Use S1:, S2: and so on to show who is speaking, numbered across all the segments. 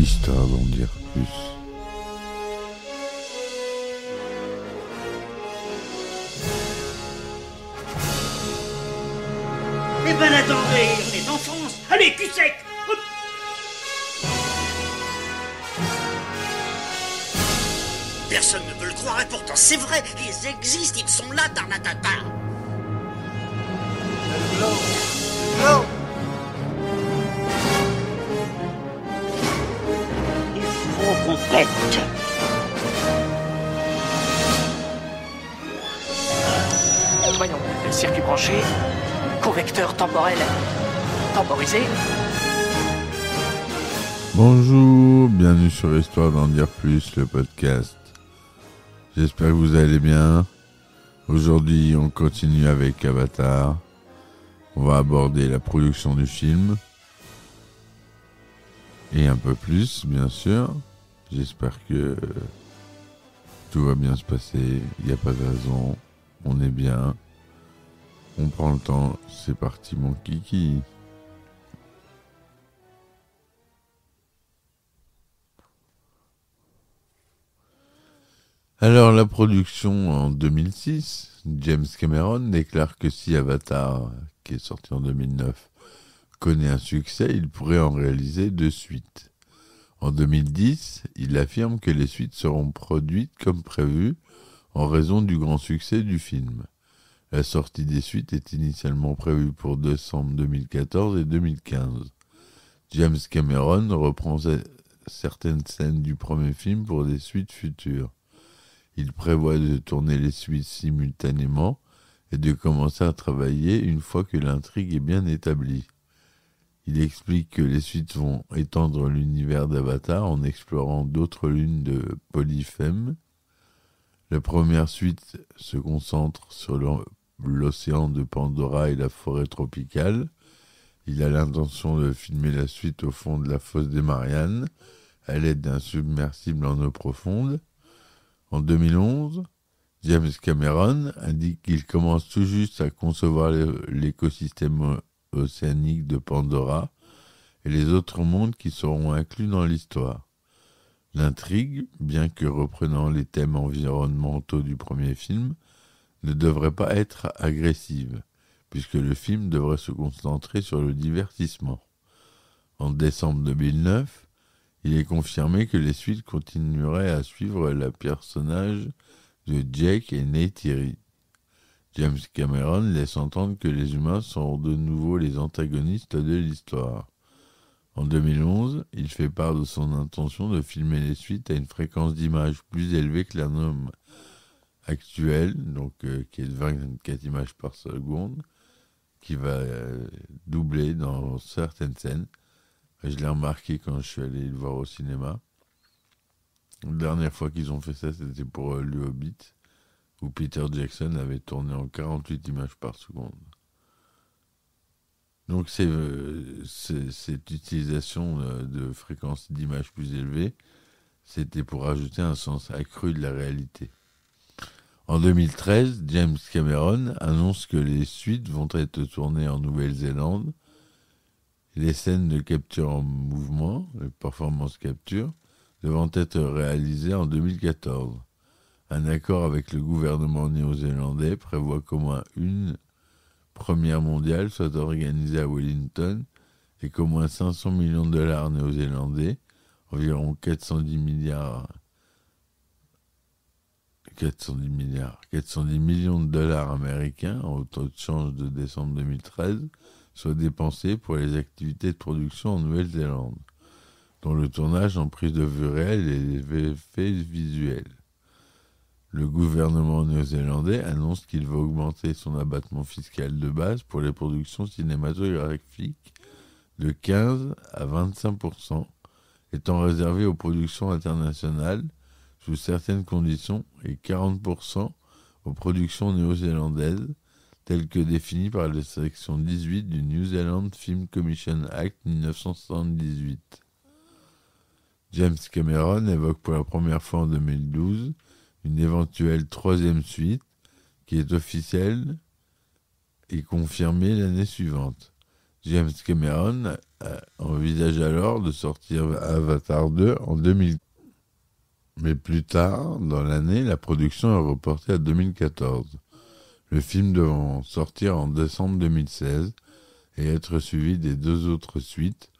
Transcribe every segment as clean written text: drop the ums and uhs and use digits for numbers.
S1: Histoire d'en dire plus.
S2: Eh ben attendez, on est en France. Allez, cul sec. Hop. Personne ne peut le croire et pourtant c'est vrai, ils existent, ils sont là, tarnatata. Il faut qu'on pète.
S3: Voyons, circuit branché, convecteur temporel temporisé.
S1: Bonjour, bienvenue sur Histoire d'en dire plus, le podcast. J'espère que vous allez bien. Aujourd'hui, on continue avec Avatar. On va aborder la production du film. Et un peu plus, bien sûr. J'espère que tout va bien se passer. Il n'y a pas de raison. On est bien. On prend le temps. C'est parti, mon kiki. Alors, la production en 2006, James Cameron déclare que si Avatar, qui est sorti en 2009, connaît un succès, il pourrait en réaliser 2 suites. En 2010, il affirme que les suites seront produites comme prévu en raison du grand succès du film. La sortie des suites est initialement prévue pour décembre 2014 et 2015. James Cameron reprend certaines scènes du premier film pour des suites futures. Il prévoit de tourner les suites simultanément et de commencer à travailler une fois que l'intrigue est bien établie. Il explique que les suites vont étendre l'univers d'Avatar en explorant d'autres lunes de Polyphème. La première suite se concentre sur l'océan de Pandora et la forêt tropicale. Il a l'intention de filmer la suite au fond de la fosse des Mariannes à l'aide d'un submersible en eau profonde. En 2011, James Cameron indique qu'il commence tout juste à concevoir l'écosystème océanique de Pandora et les autres mondes qui seront inclus dans l'histoire. L'intrigue, bien que reprenant les thèmes environnementaux du premier film, ne devrait pas être agressive, puisque le film devrait se concentrer sur le divertissement. En décembre 2009, il est confirmé que les suites continueraient à suivre le personnage de Jake et Neytiri. James Cameron laisse entendre que les humains seront de nouveau les antagonistes de l'histoire. En 2011, il fait part de son intention de filmer les suites à une fréquence d'image plus élevée que la norme actuelle, qui est de 24 images par seconde, qui va doubler dans certaines scènes. Je l'ai remarqué quand je suis allé le voir au cinéma. La dernière fois qu'ils ont fait ça, c'était pour Le Hobbit, où Peter Jackson avait tourné en 48 images par seconde. Donc cette utilisation de fréquences d'image plus élevées, c'était pour ajouter un sens accru de la réalité. En 2013, James Cameron annonce que les suites vont être tournées en Nouvelle-Zélande. Les scènes de capture en mouvement, le performance capture, devant être réalisées en 2014. Un accord avec le gouvernement néo-zélandais prévoit qu'au moins une première mondiale soit organisée à Wellington et qu'au moins 500 millions de dollars néo-zélandais, environ 410 millions de dollars américains en taux de change de décembre 2013, soient dépensés pour les activités de production en Nouvelle-Zélande, dont le tournage en prise de vue réelle et les effets visuels. Le gouvernement néo-zélandais annonce qu'il va augmenter son abattement fiscal de base pour les productions cinématographiques de 15 à 25%, étant réservé aux productions internationales sous certaines conditions et 40% aux productions néo-zélandaises, telles que définies par la section 18 du New Zealand Film Commission Act 1978. James Cameron évoque pour la première fois en 2012 une éventuelle 3e suite qui est officielle et confirmée l'année suivante. James Cameron envisage alors de sortir Avatar 2 en 2000. Mais plus tard, dans l'année, la production est reportée à 2014. Le film devant sortir en décembre 2016 et être suivi des 2 autres suites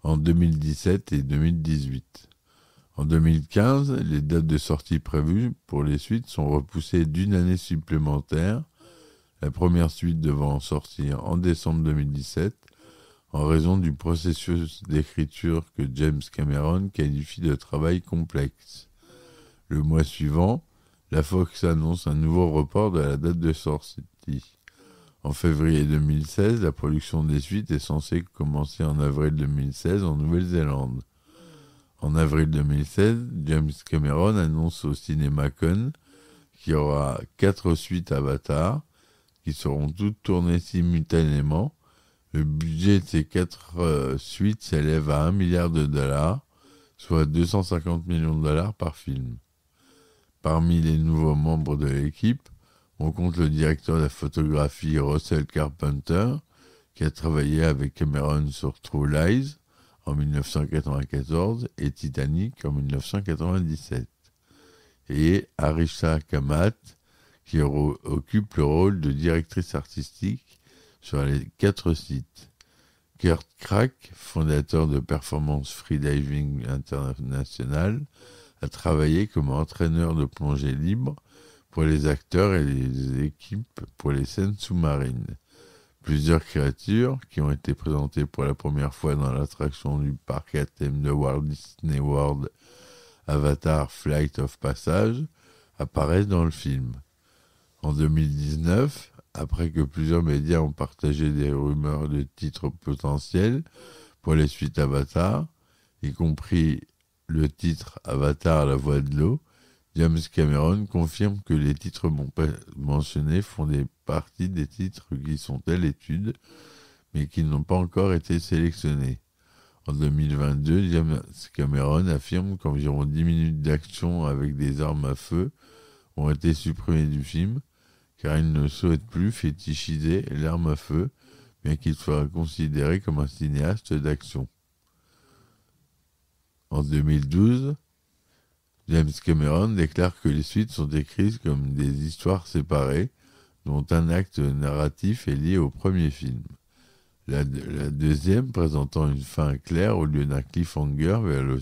S1: en 2017 et 2018. En 2015, les dates de sortie prévues pour les suites sont repoussées d'1 année supplémentaire, la première suite devant sortir en décembre 2017, en raison du processus d'écriture que James Cameron qualifie de travail complexe. Le mois suivant, la Fox annonce un nouveau report de la date de sortie. En février 2016, la production des suites est censée commencer en avril 2016 en Nouvelle-Zélande. En avril 2016, James Cameron annonce au CinemaCon qu'il y aura 4 suites Avatar qui seront toutes tournées simultanément. Le budget de ces 4 suites s'élève à $1 milliard, soit 250 millions de dollars par film. Parmi les nouveaux membres de l'équipe, on compte le directeur de la photographie Russell Carpenter, qui a travaillé avec Cameron sur True Lies en 1994 et Titanic en 1997, et Arisha Kamat, qui occupe le rôle de directrice artistique sur les 4 sites. Kurt Crack, fondateur de Performance Freediving International, a travaillé comme entraîneur de plongée libre pour les acteurs et les équipes pour les scènes sous-marines. Plusieurs créatures qui ont été présentées pour la première fois dans l'attraction du parc à thème de Walt Disney World Avatar Flight of Passage apparaissent dans le film. En 2019, après que plusieurs médias ont partagé des rumeurs de titres potentiels pour les suites Avatar, y compris le titre Avatar la voix de l'eau, James Cameron confirme que les titres mentionnés font partie des titres qui sont à l'étude, mais qui n'ont pas encore été sélectionnés. En 2022, James Cameron affirme qu'environ 10 minutes d'action avec des armes à feu ont été supprimées du film, car il ne souhaite plus fétichiser l'arme à feu, mais qu'il soit considéré comme un cinéaste d'action. En 2012, James Cameron déclare que les suites sont écrites comme des histoires séparées, dont un acte narratif est lié au premier film. La deuxième présentant une fin claire au lieu d'un cliffhanger vers le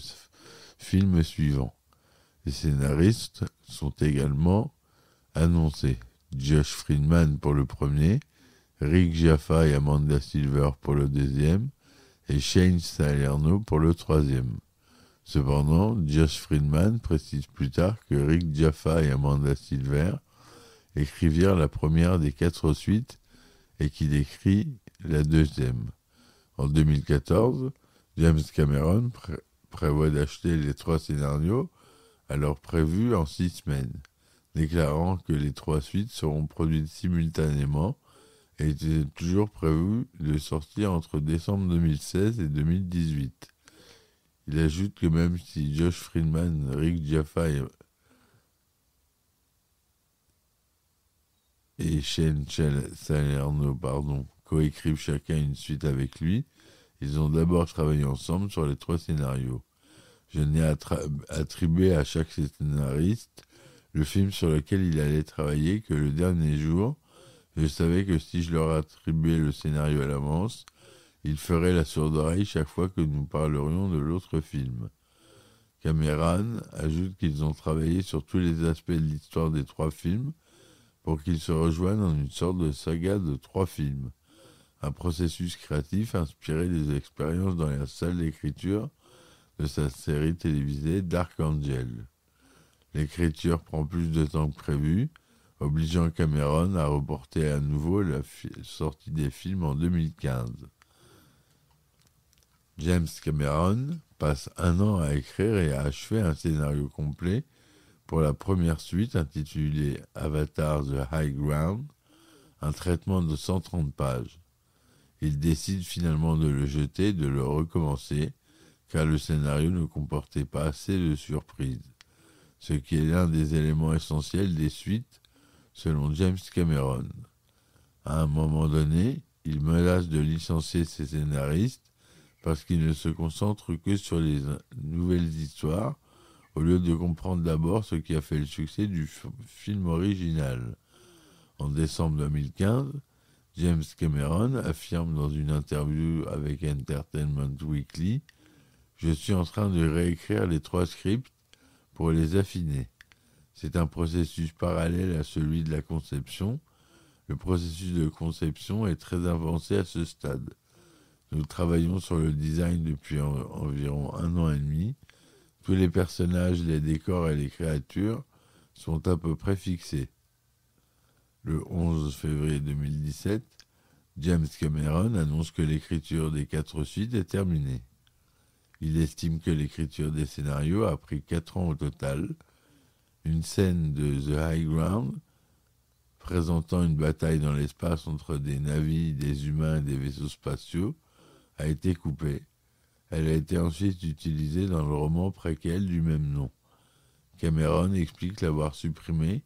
S1: film suivant. Les scénaristes sont également annoncés. Josh Friedman pour le premier, Rick Jaffa et Amanda Silver pour le deuxième, et Shane Salerno pour le troisième. Cependant, Josh Friedman précise plus tard que Rick Jaffa et Amanda Silver écrivirent la première des 4 suites et qu'il écrit la deuxième. En 2014, James Cameron prévoit d'acheter les 3 scénarios, alors prévus en 6 semaines, déclarant que les 3 suites seront produites simultanément et étaient toujours prévues de sortir entre décembre 2016 et 2018. Il ajoute que même si Josh Friedman, Rick Jaffa et Shane Salerno coécrivent chacun une suite avec lui, ils ont d'abord travaillé ensemble sur les 3 scénarios. Je n'ai attribué à chaque scénariste le film sur lequel il allait travailler que le dernier jour. Je savais que si je leur attribuais le scénario à l'avance, ils feraient la sourde oreille chaque fois que nous parlerions de l'autre film. Cameron ajoute qu'ils ont travaillé sur tous les aspects de l'histoire des 3 films pour qu'ils se rejoignent en une sorte de saga de 3 films. Un processus créatif inspiré des expériences dans la salle d'écriture de sa série télévisée Dark Angel. L'écriture prend plus de temps que prévu, obligeant Cameron à reporter à nouveau la sortie des films en 2015. James Cameron passe 1 an à écrire et à achever un scénario complet pour la première suite intitulée Avatar The High Ground, un traitement de 130 pages. Il décide finalement de le jeter et de le recommencer, car le scénario ne comportait pas assez de surprises, ce qui est l'un des éléments essentiels des suites, selon James Cameron. À un moment donné, il menace de licencier ses scénaristes parce qu'il ne se concentre que sur les nouvelles histoires, au lieu de comprendre d'abord ce qui a fait le succès du film original. En décembre 2015, James Cameron affirme dans une interview avec Entertainment Weekly « Je suis en train de réécrire les 3 scripts pour les affiner. C'est un processus parallèle à celui de la conception. Le processus de conception est très avancé à ce stade. Nous travaillons sur le design depuis environ 1 an et demi. Tous les personnages, les décors et les créatures sont à peu près fixés. » Le 11 février 2017, James Cameron annonce que l'écriture des 4 suites est terminée. Il estime que l'écriture des scénarios a pris 4 ans au total. Une scène de The High Ground, présentant une bataille dans l'espace entre des navires, des humains et des vaisseaux spatiaux, a été coupée. Elle a été ensuite utilisée dans le roman préquel du même nom. Cameron explique l'avoir supprimée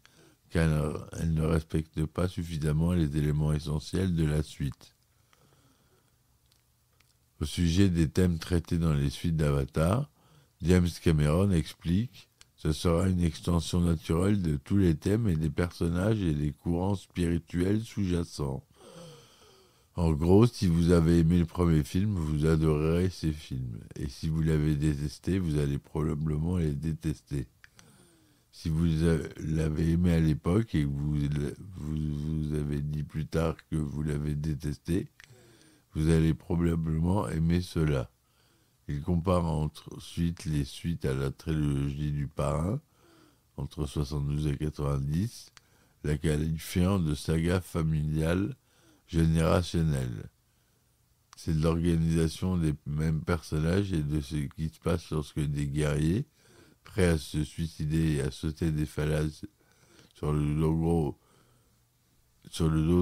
S1: car elle ne respecte pas suffisamment les éléments essentiels de la suite. Au sujet des thèmes traités dans les suites d'Avatar, James Cameron explique « Ce sera une extension naturelle de tous les thèmes et des personnages et des courants spirituels sous-jacents. En gros, si vous avez aimé le premier film, vous adorerez ces films. Et si vous l'avez détesté, vous allez probablement les détester. Si vous l'avez aimé à l'époque et que vous avez dit plus tard que vous l'avez détesté, vous allez probablement aimer cela. » Il compare ensuite les suites à la trilogie du Parrain, entre 72 et 90, la qualifiant de saga familiale générationnelle. C'est de l'organisation des mêmes personnages et de ce qui se passe lorsque des guerriers, prêts à se suicider et à sauter des falaises sur le dos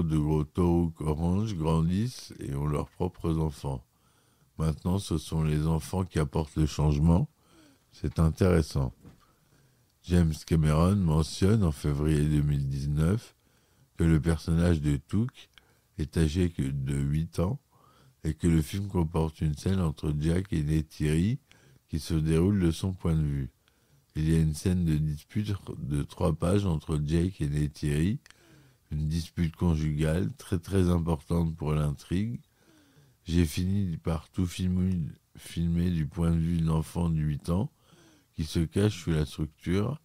S1: de gros taureaux oranges, grandissent et ont leurs propres enfants. Maintenant, ce sont les enfants qui apportent le changement. C'est intéressant. James Cameron mentionne en février 2019 que le personnage de Took est âgé de 8 ans et que le film comporte une scène entre Jack et Neytiri qui se déroule de son point de vue. Il y a une scène de dispute de 3 pages entre Jake et Neytiri, une dispute conjugale très très importante pour l'intrigue. J'ai fini par tout filmer du point de vue de l'enfant de 8 ans qui se cache sous la structure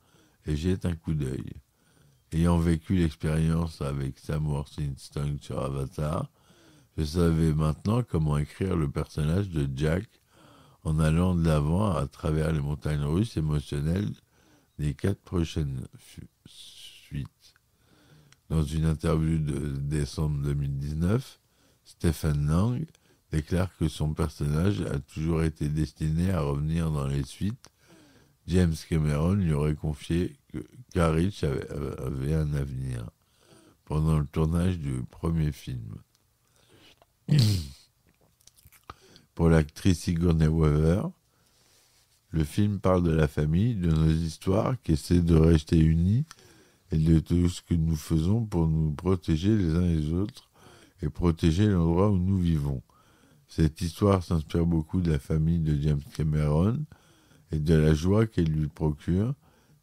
S1: et jette un coup d'œil. Ayant vécu l'expérience avec Sam Worthington sur Avatar, je savais maintenant comment écrire le personnage de Jack en allant de l'avant à travers les montagnes russes émotionnelles des 4 prochaines suites. Dans une interview de décembre 2019, Stephen Lang déclare que son personnage a toujours été destiné à revenir dans les suites. James Cameron lui aurait confié qu'Harwich avait un avenir pendant le tournage du premier film. Pour l'actrice Sigourney Weaver, le film parle de la famille, de nos histoires qui essaient de rester unis et de tout ce que nous faisons pour nous protéger les uns les autres et protéger l'endroit où nous vivons. Cette histoire s'inspire beaucoup de la famille de James Cameron et de la joie qu'elle lui procure,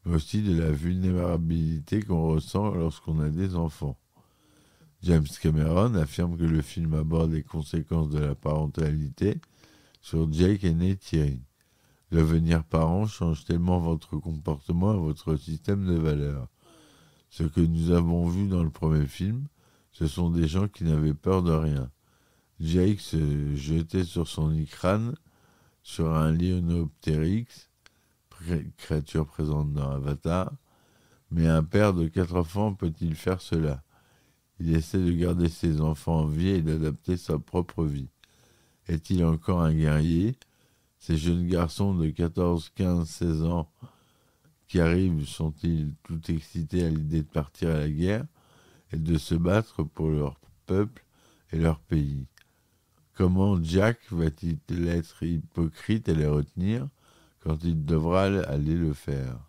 S1: mais aussi de la vulnérabilité qu'on ressent lorsqu'on a des enfants. James Cameron affirme que le film aborde les conséquences de la parentalité sur Jake et Neytiri. Devenir parent change tellement votre comportement et votre système de valeurs. Ce que nous avons vu dans le premier film, ce sont des gens qui n'avaient peur de rien. Jake se jetait sur son crâne sur un Lionoptérix, créature présente dans Avatar, mais un père de 4 enfants peut-il faire cela? Il essaie de garder ses enfants en vie et d'adapter sa propre vie. Est-il encore un guerrier? Ces jeunes garçons de 14, 15, 16 ans qui arrivent sont-ils tout excités à l'idée de partir à la guerre et de se battre pour leur peuple et leur pays? Comment Jack va-t-il être hypocrite et les retenir quand il devra aller le faire?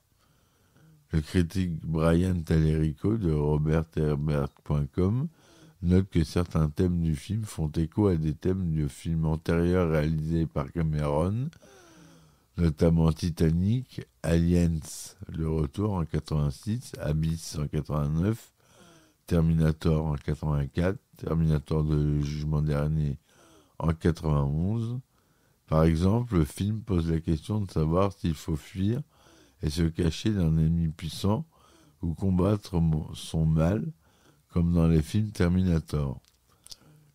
S1: Le critique Brian Tallerico de RobertHerbert.com note que certains thèmes du film font écho à des thèmes de films antérieurs réalisés par Cameron, notamment Titanic, Aliens, Le Retour en 86, Abyss en 89, Terminator en 84, Terminator de Jugement Dernier en 91. Par exemple, le film pose la question de savoir s'il faut fuir et se cacher d'un ennemi puissant ou combattre son mal, comme dans les films Terminator.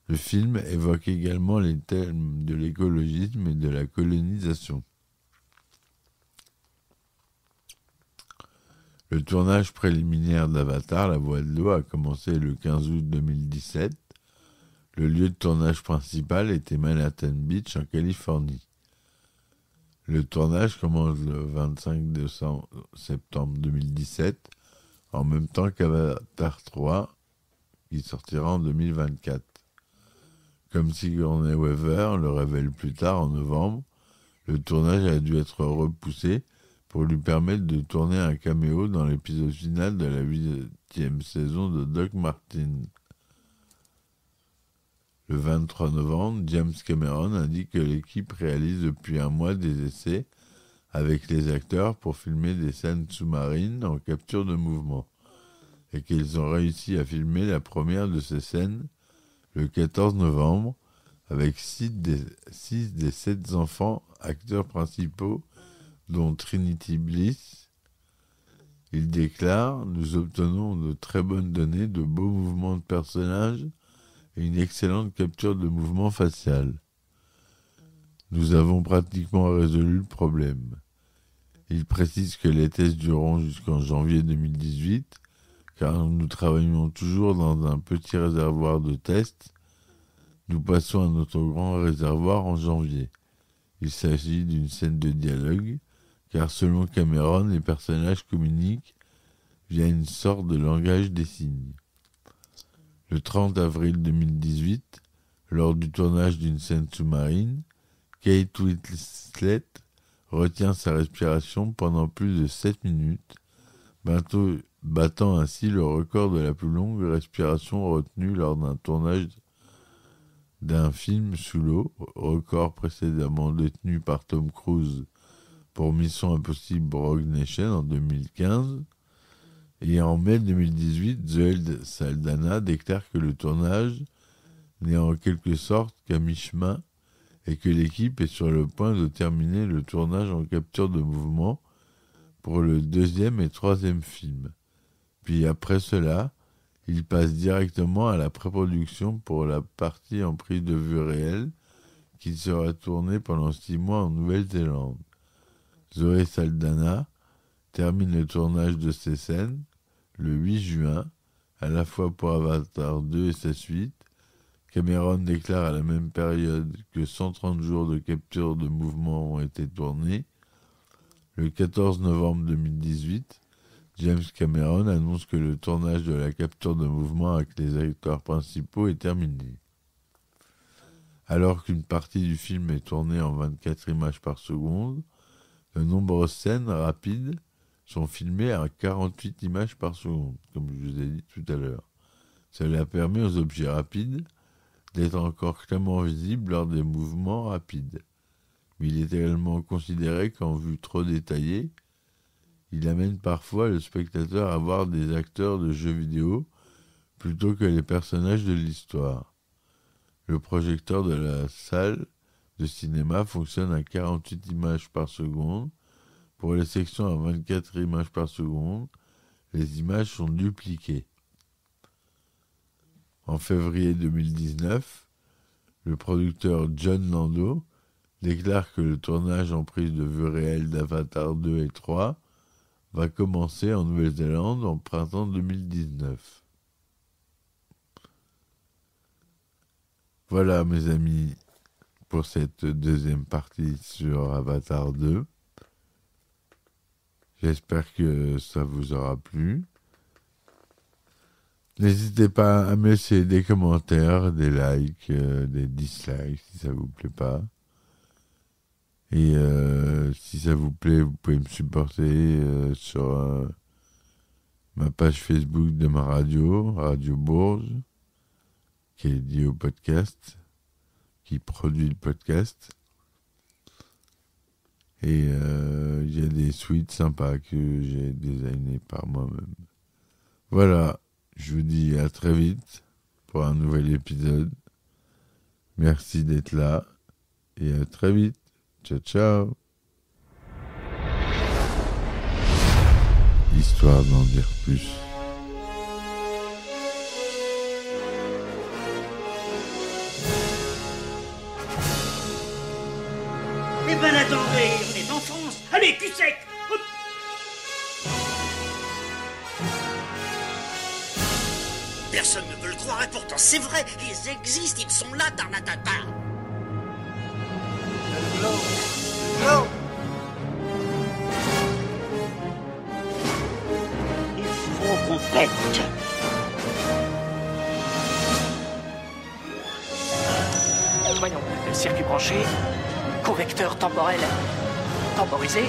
S1: Le film évoque également les thèmes de l'écologisme et de la colonisation. Le tournage préliminaire d'Avatar, La Voix de l'eau, a commencé le 15 août 2017. Le lieu de tournage principal était Manhattan Beach, en Californie. Le tournage commence le 25 septembre 2017, en même temps qu'Avatar 3, qui sortira en 2024. Comme Sigourney Weaver le révèle plus tard, en novembre, le tournage a dû être repoussé pour lui permettre de tourner un caméo dans l'épisode final de la 8e saison de Doc Martin. Le 23 novembre, James Cameron indique que l'équipe réalise depuis un mois des essais avec les acteurs pour filmer des scènes sous-marines en capture de mouvement, et qu'ils ont réussi à filmer la première de ces scènes le 14 novembre avec 6 des 7 enfants acteurs principaux, dont Trinity Bliss. Il déclare « Nous obtenons de très bonnes données, de beaux mouvements de personnages et une excellente capture de mouvement facial. Nous avons pratiquement résolu le problème. » Il précise que les tests dureront jusqu'en janvier 2018, car nous travaillons toujours dans un petit réservoir de tests. Nous passons à notre grand réservoir en janvier. Il s'agit d'une scène de dialogue, car selon Cameron, les personnages communiquent via une sorte de langage des signes. Le 30 avril 2018, lors du tournage d'une scène sous-marine, Kate Winslet retient sa respiration pendant plus de 7 minutes, battant ainsi le record de la plus longue respiration retenue lors d'un tournage d'un film sous l'eau, record précédemment détenu par Tom Cruise pour Mission Impossible Rogue Nation en 2015. Et en mai 2018, Zoé Saldana déclare que le tournage n'est en quelque sorte qu'à mi-chemin et que l'équipe est sur le point de terminer le tournage en capture de mouvement pour le 2e et 3e film. Puis après cela, il passe directement à la pré-production pour la partie en prise de vue réelle qui sera tournée pendant 6 mois en Nouvelle-Zélande. Zoé Saldana termine le tournage de ces scènes le 8 juin, à la fois pour Avatar 2 et sa suite. Cameron déclare à la même période que 130 jours de capture de mouvement ont été tournés. Le 14 novembre 2018, James Cameron annonce que le tournage de la capture de mouvement avec les acteurs principaux est terminé. Alors qu'une partie du film est tournée en 24 images par seconde, de nombreuses scènes rapides sont filmées à 48 images par seconde, comme je vous ai dit tout à l'heure. Cela permet aux objets rapides d'être encore clairement visibles lors des mouvements rapides. Mais il est également considéré qu'en vue trop détaillée, il amène parfois le spectateur à voir des acteurs de jeux vidéo plutôt que les personnages de l'histoire. Le projecteur de la salle de cinéma fonctionne à 48 images par seconde. Pour les sections à 24 images par seconde, les images sont dupliquées. En février 2019, le producteur John Lando déclare que le tournage en prise de vue réelle d'Avatar 2 et 3 va commencer en Nouvelle-Zélande en printemps 2019. Voilà, mes amis, pour cette deuxième partie sur Avatar 2. J'espère que ça vous aura plu. N'hésitez pas à me laisser des commentaires, des likes, des dislikes si ça vous plaît pas. Et si ça vous plaît, vous pouvez me supporter sur ma page Facebook de ma radio, Radio Bourges. qui est lié au podcast, qui produit le podcast. Et il y a des suites sympas que j'ai designées par moi-même. Voilà, je vous dis à très vite pour un nouvel épisode. Merci d'être là et à très vite. Ciao, ciao. Histoire d'en dire plus.
S2: Eh ben attendez, on est en France. Allez, cul sec. Hop. Personne ne peut le croire et pourtant c'est vrai, ils existent, ils sont là, Tarnatata. Il faut qu'on pète.
S3: Voyons, le circuit branché, convecteur temporel temporisé,